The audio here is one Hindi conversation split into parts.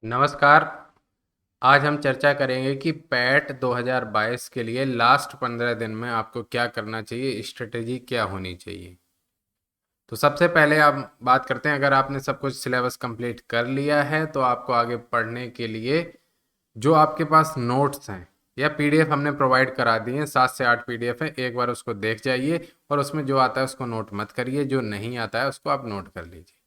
नमस्कार। आज हम चर्चा करेंगे कि पैट 2022 के लिए लास्ट 15 दिन में आपको क्या करना चाहिए, स्ट्रेटेजी क्या होनी चाहिए। तो सबसे पहले आप बात करते हैं, अगर आपने सब कुछ सिलेबस कंप्लीट कर लिया है तो आपको आगे पढ़ने के लिए जो आपके पास नोट्स हैं या पीडीएफ हमने प्रोवाइड करा दिए हैं, 7 से 8 पीडीएफ है, एक बार उसको देख जाइए और उसमें जो आता है उसको नोट मत करिए, जो नहीं आता है उसको आप नोट कर लीजिए।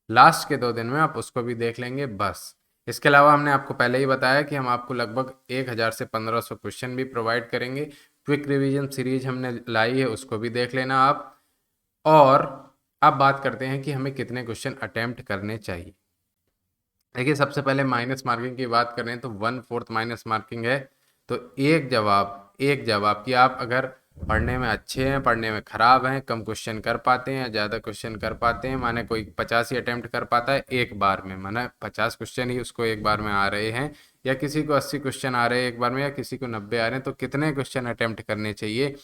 लास्ट के 2 दिन में आप उसको भी देख लेंगे बस। इसके अलावा हमने आपको पहले ही बताया कि हम आपको लगभग 1000 से 1500 क्वेश्चन भी प्रोवाइड करेंगे। क्विक रिवीजन सीरीज हमने लाई है, उसको भी देख लेना आप। और अब बात करते हैं कि हमें कितने क्वेश्चन अटेम्प्ट करने चाहिए। देखिए, सबसे पहले माइनस मार्किंग की बात करें तो 1/4 माइनस मार्किंग है। तो एक जवाब कि आप अगर पढ़ने में अच्छे हैं, पढ़ने में खराब हैं, कम क्वेश्चन कर पाते हैं या ज़्यादा क्वेश्चन कर पाते हैं, माने कोई 50 ही अटेम्प्ट कर पाता है एक बार में, माने 50 क्वेश्चन ही उसको एक बार में आ रहे हैं, या किसी को 80 क्वेश्चन आ रहे हैं एक बार में, या किसी को 90 आ रहे हैं, तो कितने क्वेश्चन अटेम्प्ट करने चाहिए।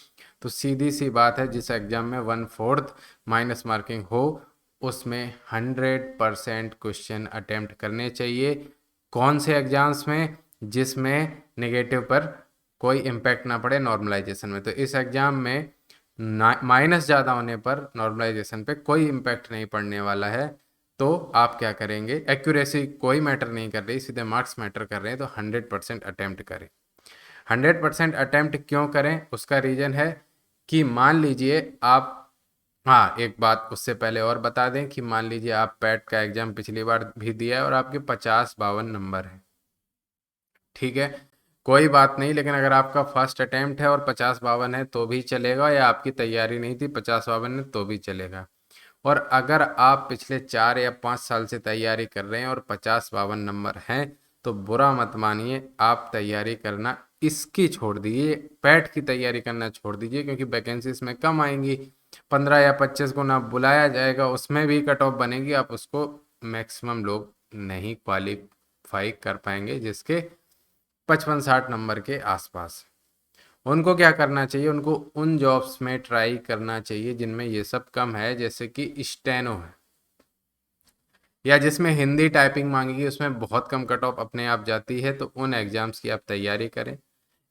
तो सीधी सी बात है, जिस एग्जाम में 1/4 माइनस मार्किंग हो उसमें 100% क्वेश्चन अटेम्प्ट करने चाहिए। कौन से एग्जाम्स में? जिसमें नेगेटिव पर कोई इम्पैक्ट ना पड़े नॉर्मलाइजेशन में। तो इस एग्जाम में माइनस ज़्यादा होने पर नॉर्मलाइजेशन पे कोई इम्पैक्ट नहीं पड़ने वाला है। तो आप क्या करेंगे, एक्यूरेसी कोई मैटर नहीं कर रही, सीधे मार्क्स मैटर कर रहे हैं, तो 100% अटेम्प्ट करें। 100% अटेम्प्ट क्यों करें, उसका रीज़न है कि मान लीजिए आप, हाँ एक बात उससे पहले और बता दें कि मान लीजिए आप पैट का एग्जाम पिछली बार भी दिया है और आपके 50-52 नंबर हैं, ठीक है, कोई बात नहीं। लेकिन अगर आपका फर्स्ट अटेम्प्ट है और 50-52 है तो भी चलेगा, या आपकी तैयारी नहीं थी 50-52 है तो भी चलेगा। और अगर आप पिछले 4 या 5 साल से तैयारी कर रहे हैं और 50-52 नंबर हैं, तो बुरा मत मानिए, आप तैयारी करना इसकी छोड़ दीजिए, पैट की तैयारी करना छोड़ दीजिए, क्योंकि वैकेंसी इसमें कम आएंगी। 15 या 25 को ना बुलाया जाएगा, उसमें भी कट ऑफ बनेगी, आप उसको मैक्सिमम लोग नहीं क्वालिफाई कर पाएंगे जिसके 55-60 नंबर के आसपास। उनको क्या करना चाहिए, उनको उन जॉब्स में ट्राई करना चाहिए जिनमें ये सब कम है, जैसे कि स्टेनो है, या जिसमें हिंदी टाइपिंग मांगेगी, उसमें बहुत कम कट ऑफ अपने आप जाती है, तो उन एग्जाम्स की आप तैयारी करें।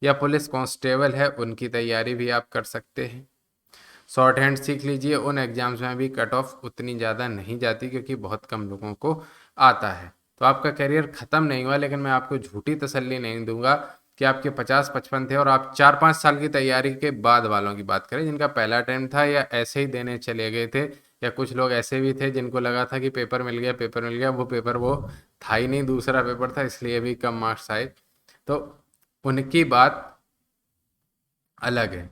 या पुलिस कांस्टेबल है, उनकी तैयारी भी आप कर सकते हैं। शॉर्ट हैंड सीख लीजिए, उन एग्जाम्स में भी कट ऑफ उतनी ज़्यादा नहीं जाती, क्योंकि बहुत कम लोगों को आता है। तो आपका करियर ख़त्म नहीं हुआ, लेकिन मैं आपको झूठी तसल्ली नहीं दूंगा कि आपके 50-55 थे और आप 4-5 साल की तैयारी के बाद वालों की बात करें, जिनका पहला अटेम्प्ट था या ऐसे ही देने चले गए थे, या कुछ लोग ऐसे भी थे जिनको लगा था कि पेपर मिल गया, पेपर मिल गया, वो पेपर वो था ही नहीं, दूसरा पेपर था, इसलिए भी कम मार्क्स आए। तो उनकी बात अलग है।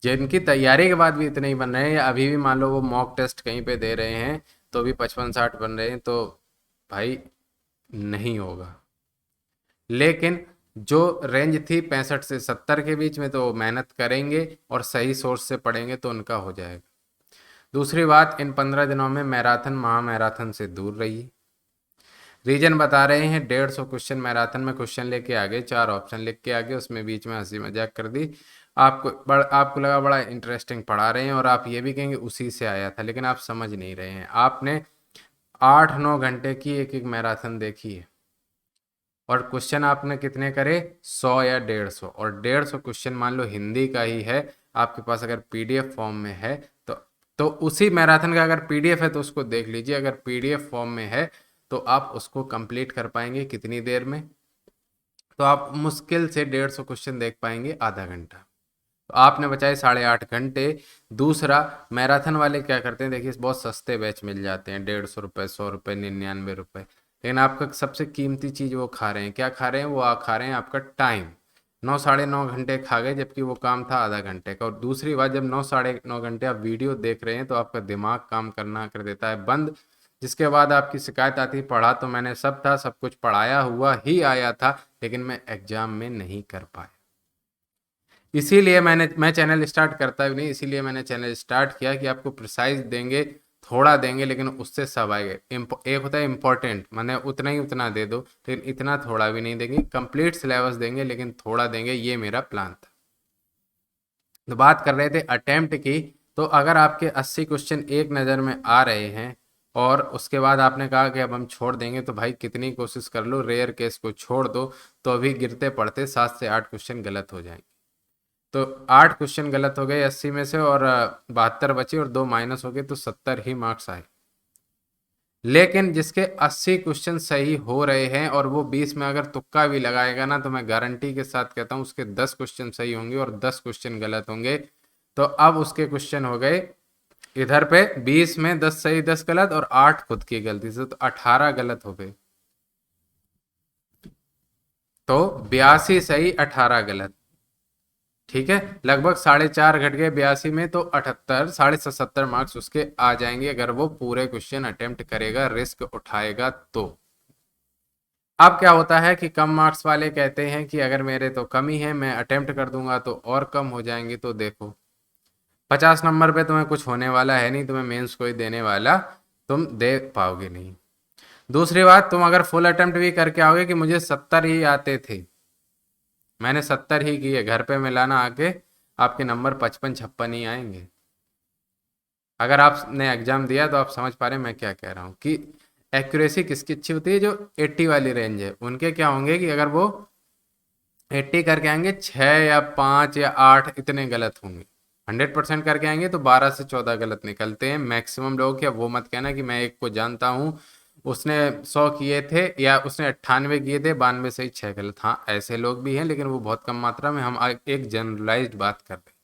जिनकी तैयारी के बाद भी इतने ही बन रहे हैं, या अभी भी मान लो वो मॉक टेस्ट कहीं पे दे रहे हैं तो भी 55-60 बन रहे हैं, तो भाई नहीं होगा। लेकिन जो रेंज थी 65 से 70 के बीच में, तो वो मेहनत करेंगे और सही सोर्स से पढ़ेंगे तो उनका हो जाएगा। दूसरी बात, इन 15 दिनों में मैराथन महा मैराथन से दूर रहिए। रीजन बता रहे हैं, 150 क्वेश्चन मैराथन में क्वेश्चन लेके आ गए, 4 ऑप्शन लिख के आ गए, उसमें बीच में हंसी मजाक कर दी। आपको लगा बड़ा इंटरेस्टिंग पढ़ा रहे हैं, और आप ये भी कहेंगे उसी से आया था, लेकिन आप समझ नहीं रहे हैं। आपने 8-9 घंटे की एक एक मैराथन देखी है, और क्वेश्चन आपने कितने करे, 100 या 150, और 150 क्वेश्चन मान लो हिंदी का ही है आपके पास, अगर पीडीएफ फॉर्म में है तो उसी मैराथन का अगर पीडीएफ है तो उसको देख लीजिए। अगर पीडीएफ फॉर्म में है तो आप उसको कंप्लीट कर पाएंगे कितनी देर में, तो आप मुश्किल से 150 क्वेश्चन देख पाएंगे आधा घंटा। तो आपने बचाए 8.5 घंटे। दूसरा, मैराथन वाले क्या करते हैं, देखिए बहुत सस्ते बैच मिल जाते हैं, 150 रुपये, 100 रुपये, 99 रुपये, लेकिन आपका सबसे कीमती चीज़ वो खा रहे हैं। क्या खा रहे हैं वो? खा रहे हैं आपका टाइम। 9 साढ़े 9 घंटे खा गए, जबकि वो काम था आधा घंटे का। और दूसरी बात, जब 9 साढ़े 9 घंटे आप वीडियो देख रहे हैं तो आपका दिमाग काम करना कर देता है बंद, जिसके बाद आपकी शिकायत आती है, पढ़ा तो मैंने सब था, सब कुछ पढ़ाया हुआ ही आया था, लेकिन मैं एग्जाम में नहीं कर पाया। इसीलिए मैं चैनल स्टार्ट करता भी नहीं, इसीलिए मैंने चैनल स्टार्ट किया कि आपको प्रिसाइज देंगे, थोड़ा देंगे, लेकिन उससे सब आएगा। एक होता है इम्पोर्टेंट, मैंने उतना ही उतना दे दो, लेकिन इतना थोड़ा भी नहीं देंगे, कंप्लीट सिलेबस देंगे लेकिन थोड़ा देंगे, ये मेरा प्लान था। तो बात कर रहे थे अटेम्प्ट की। तो अगर आपके 80 क्वेश्चन एक नज़र में आ रहे हैं और उसके बाद आपने कहा कि अब हम छोड़ देंगे, तो भाई कितनी कोशिश कर लो, रेयर केस को छोड़ दो, तो अभी गिरते पड़ते 7 से 8 क्वेश्चन गलत हो जाएंगे। तो 8 क्वेश्चन गलत हो गए 80 में से, और 72 बचे और 2 माइनस हो गए, तो 70 ही मार्क्स आए। लेकिन जिसके 80 क्वेश्चन सही हो रहे हैं और वो 20 में अगर तुक्का भी लगाएगा ना, तो मैं गारंटी के साथ कहता हूँ उसके 10 क्वेश्चन सही होंगे और 10 क्वेश्चन गलत होंगे। तो अब उसके क्वेश्चन हो गए इधर पे 20 में 10 सही 10 गलत और 8 खुद की गलती से, तो 18 गलत हो गए। तो 82 सही 18 गलत। ठीक है, लगभग 4.5 घट गए 82 में, तो 78 77 मार्क्स उसके आ जाएंगे अगर वो पूरे क्वेश्चन अटेम्प्ट करेगा, रिस्क उठाएगा तो। अब क्या होता है कि कम मार्क्स वाले कहते हैं कि अगर मेरे तो कम ही है, मैं अटेम्प्ट कर दूंगा तो और कम हो जाएंगे। तो देखो 50 नंबर पे तुम्हें कुछ होने वाला है नहीं, तुम्हें मेंस कोई देने वाला तुम दे पाओगे नहीं। दूसरी बात, तुम अगर फुल अटेम्प्ट भी करके आओगे कि मुझे 70 ही आते थे, मैंने 70 ही किए, घर पे मिलाना आके आपके नंबर 55 56 ही आएंगे। अगर आपने एग्जाम दिया तो आप समझ पा रहे हैं मैं क्या कह रहा हूँ कि एक्यूरेसी किसकी अच्छी होती है, जो 80 वाली रेंज है उनके क्या होंगे कि अगर वो 80 करके आएंगे 6 या 5 या 8 इतने गलत होंगे। 100% करके आएंगे तो 12 से 14 गलत निकलते हैं मैक्सिमम लोगों के। अब वो मत कहना कि मैं एक को जानता हूँ उसने 100 किए थे या उसने 98 किए थे, 92 से ही 6 गलत। हाँ ऐसे लोग भी हैं, लेकिन वो बहुत कम मात्रा में, हम एक जनरलाइज्ड बात कर रहे हैं।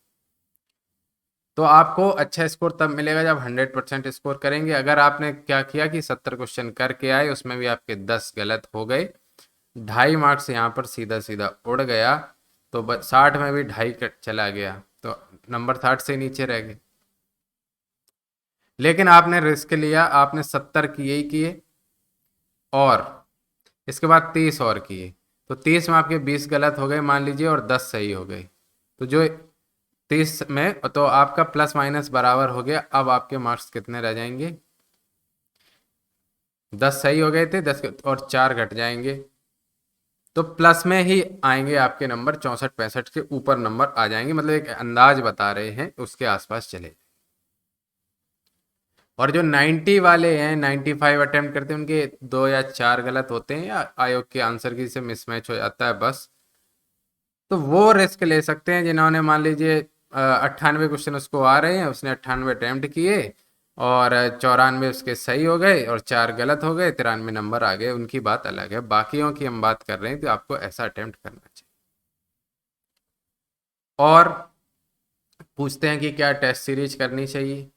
तो आपको अच्छा स्कोर तब मिलेगा जब 100% स्कोर करेंगे। अगर आपने क्या किया कि 70 क्वेश्चन करके आए, उसमें भी आपके 10 गलत हो गए, 2.5 मार्क्स यहाँ पर सीधा सीधा उड़ गया, तो 60 में भी 2.5 कट चला गया, तो नंबर 60 से नीचे रह गए। लेकिन आपने रिस्क लिया, आपने 70 किए ही किए और इसके बाद 30 और किए, तो 30 में आपके 20 गलत हो गए मान लीजिए और 10 सही हो गए। तो जो 30 में तो आपका प्लस माइनस बराबर हो गया। अब आपके मार्क्स कितने रह जाएंगे, 10 सही हो गए थे, 10 और 4 घट जाएंगे, तो प्लस में ही आएंगे आपके नंबर, 64 65 के ऊपर नंबर आ जाएंगे। मतलब एक अंदाज बता रहे हैं, उसके आसपास चले। और जो 90 वाले हैं, 95 अटेम्प्ट करते हैं, उनके 2 या 4 गलत होते हैं या आयोग के आंसर की से मिसमैच हो जाता है बस, तो वो रिस्क ले सकते हैं जिन्होंने मान लीजिए 98 क्वेश्चन उसको आ रहे हैं, उसने 98 अटेम्प्ट किए और 94 उसके सही हो गए और 4 गलत हो गए, 93 नंबर आ गए, उनकी बात अलग है। बाकियों की हम बात कर रहे हैं, तो आपको ऐसा अटेम्प्ट करना चाहिए। और पूछते हैं कि क्या टेस्ट सीरीज करनी चाहिए।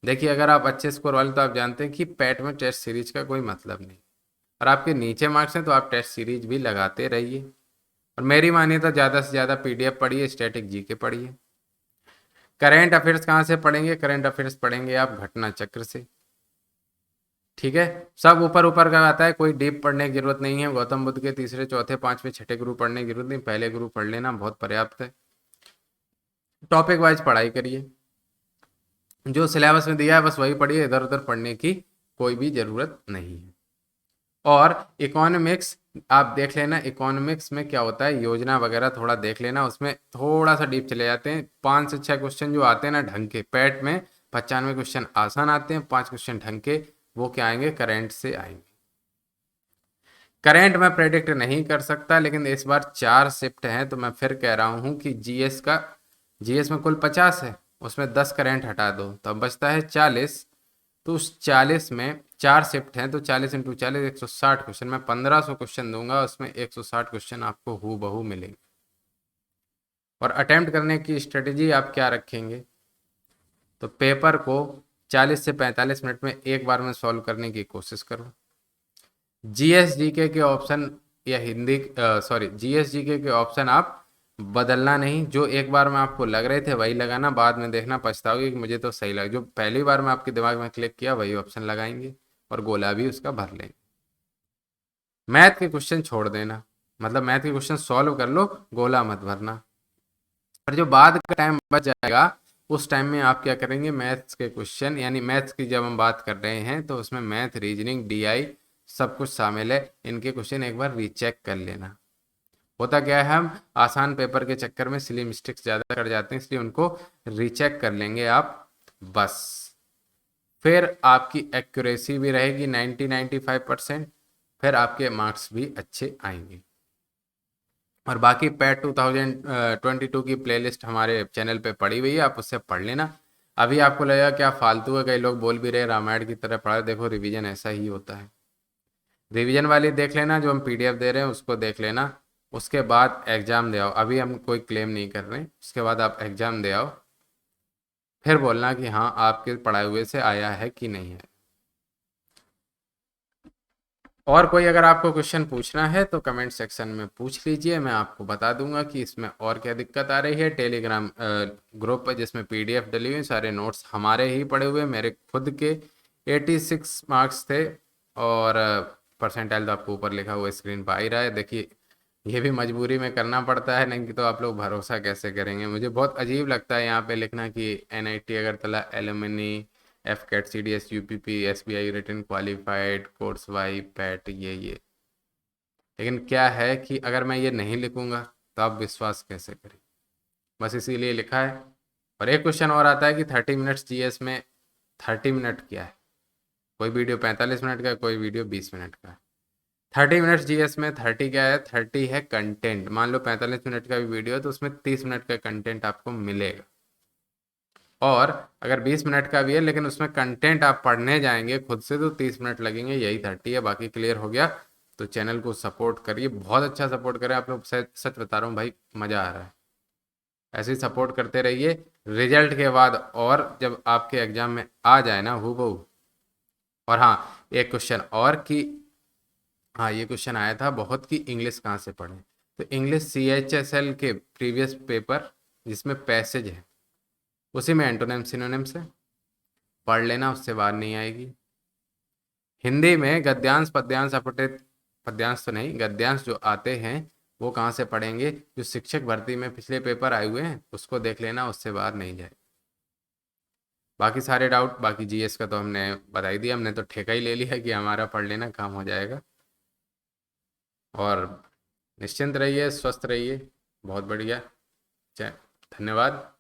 देखिए अगर आप अच्छे स्कोर वाले, तो आप जानते हैं कि पैट में टेस्ट सीरीज का कोई मतलब नहीं। और आपके नीचे मार्क्स हैं तो आप टेस्ट सीरीज भी लगाते रहिए। और मेरी मानिए तो ज़्यादा से ज़्यादा पीडीएफ पढ़िए, स्टैटिक जीके पढ़िए। करेंट अफेयर्स कहाँ से पढ़ेंगे, करेंट अफेयर्स पढ़ेंगे आप घटना चक्र से। ठीक है, सब ऊपर ऊपर का आता है, कोई डीप पढ़ने की जरूरत नहीं है। गौतम बुद्ध के तीसरे चौथे पांचवें छठे गुरु पढ़ने की जरूरत नहीं, पहले गुरु पढ़ लेना बहुत पर्याप्त है। टॉपिक वाइज पढ़ाई करिए, जो सिलेबस में दिया है बस वही पढ़िए, इधर उधर पढ़ने की कोई भी जरूरत नहीं है। और इकोनॉमिक्स आप देख लेना, इकोनॉमिक्स में क्या होता है, योजना वगैरह थोड़ा देख लेना, उसमें थोड़ा सा डीप चले जाते हैं। 5 से 6 क्वेश्चन जो आते हैं ना ढंग के, पैट में 95 क्वेश्चन आसान आते हैं, 5 क्वेश्चन ढंग के, वो क्या आएंगे, करेंट से आएंगे। करेंट मैं प्रेडिक्ट नहीं कर सकता, लेकिन इस बार 4 शिफ्ट हैं, तो मैं फिर कह रहा हूँ कि जीएस में कुल 50 है, उसमें 10 करेंट हटा दो तो अब बचता है 40। तो उस 40 में 4 शिफ्ट हैं, तो 40 इंटू 40 160 क्वेश्चन, मैं 1500 क्वेश्चन दूंगा, उसमें 160 क्वेश्चन आपको हूबहू मिलेंगे। और अटेम्प्ट करने की स्ट्रेटेजी आप क्या रखेंगे, तो पेपर को 40 से 45 मिनट में एक बार में सॉल्व करने की कोशिश करो। जीएस जीके के ऑप्शन या हिंदी सॉरी जीएस जीके के ऑप्शन आप बदलना नहीं, जो एक बार में आपको लग रहे थे वही लगाना, बाद में देखना पछताओगे कि मुझे तो सही लगा। जो पहली बार में आपके दिमाग में क्लिक किया वही ऑप्शन लगाएंगे और गोला भी उसका भर लेंगे। मैथ के क्वेश्चन छोड़ देना, मतलब मैथ के क्वेश्चन सॉल्व कर लो, गोला मत भरना। और जो बाद का टाइम बच जाएगा उस टाइम में आप क्या करेंगे, मैथ्स के क्वेश्चन, यानी मैथ्स की जब हम बात कर रहे हैं तो उसमें मैथ रीजनिंग डीआई सब कुछ शामिल है, इनके क्वेश्चन एक बार रीचेक कर लेना। होता क्या है, हम आसान पेपर के चक्कर में सिली मिस्टेक्स ज़्यादा कर जाते हैं, इसलिए उनको रीचेक कर लेंगे आप बस। फिर आपकी एक्यूरेसी भी रहेगी 90-95%। फिर आपके मार्क्स भी अच्छे आएंगे। और बाकी पैट 2022 की प्लेलिस्ट हमारे चैनल पे पड़ी हुई है, आप उससे पढ़ लेना। अभी आपको लगेगा क्या फालतू है, कई लोग बोल भी रहे रामायण की तरह पढ़ा, देखो रिवीजन ऐसा ही होता है। रिवीजन वाली देख लेना, जो हम पीडीएफ दे रहे हैं उसको देख लेना। उसके बाद एग्ज़ाम दे आओ, अभी हम कोई क्लेम नहीं कर रहे हैं, उसके बाद आप एग्ज़ाम दे आओ। फिर बोलना कि हाँ आपके पढ़ाए हुए से आया है कि नहीं है। और कोई अगर आपको क्वेश्चन पूछना है तो कमेंट सेक्शन में पूछ लीजिए, मैं आपको बता दूंगा कि इसमें और क्या दिक्कत आ रही है। टेलीग्राम ग्रुप पर जिसमें पीडीएफ डली हुई, सारे नोट्स हमारे ही पड़े हुए, मेरे खुद के 86 मार्क्स थे। और परसेंटाइल तो आपको ऊपर लिखा हुआ स्क्रीन पर आ ही रहा है, देखिए। ये भी मजबूरी में करना पड़ता है, नहीं तो आप लोग भरोसा कैसे करेंगे। मुझे बहुत अजीब लगता है यहाँ पे लिखना कि NIT Agartala alumni AFCAT C D S UPP S B I written qualified course Y PAT ये। लेकिन क्या है कि अगर मैं ये नहीं लिखूंगा तो आप विश्वास कैसे करें, बस इसीलिए लिखा है। और एक क्वेश्चन और आता है कि 30 मिनट्स जीएस में 30 मिनट क्या है। कोई वीडियो 45 मिनट का है, कोई वीडियो 20 मिनट का है। 30 मिनट्स जीएस में 30 क्या है, 30 है कंटेंट। मान लो 45 मिनट का भी वीडियो है तो उसमें 30 मिनट का कंटेंट आपको मिलेगा। और अगर 20 मिनट का भी है लेकिन उसमें कंटेंट आप पढ़ने जाएंगे खुद से तो 30 मिनट लगेंगे, यही 30 है। बाकी क्लियर हो गया। तो चैनल को सपोर्ट करिए, बहुत अच्छा सपोर्ट करें आप लोग, सच सच बता रहा हूँ भाई, मज़ा आ रहा है। ऐसे ही सपोर्ट करते रहिए। रिजल्ट के बाद और जब आपके एग्जाम में आ जाए ना हूबहू। और हाँ, एक क्वेश्चन और कि, हाँ ये क्वेश्चन आया था बहुत कि इंग्लिश कहाँ से पढ़ें। तो इंग्लिश CHSL के प्रीवियस पेपर जिसमें पैसेज है उसी में एंटोनिम सिनोनिम से पढ़ लेना, उससे बाहर नहीं आएगी। हिंदी में गद्यांश पद्यांश अपठित, पद्यांश तो नहीं गद्यांश जो आते हैं वो कहाँ से पढ़ेंगे, जो शिक्षक भर्ती में पिछले पेपर आए हुए हैं उसको देख लेना, उससे बाहर नहीं जाए। बाकी सारे डाउट, बाकी जीएस का तो हमने बता ही दिया, हमने तो ठेका ही ले लिया कि हमारा पढ़ लेना काम हो जाएगा। और निश्चिंत रहिए, स्वस्थ रहिए। बहुत बढ़िया। धन्यवाद।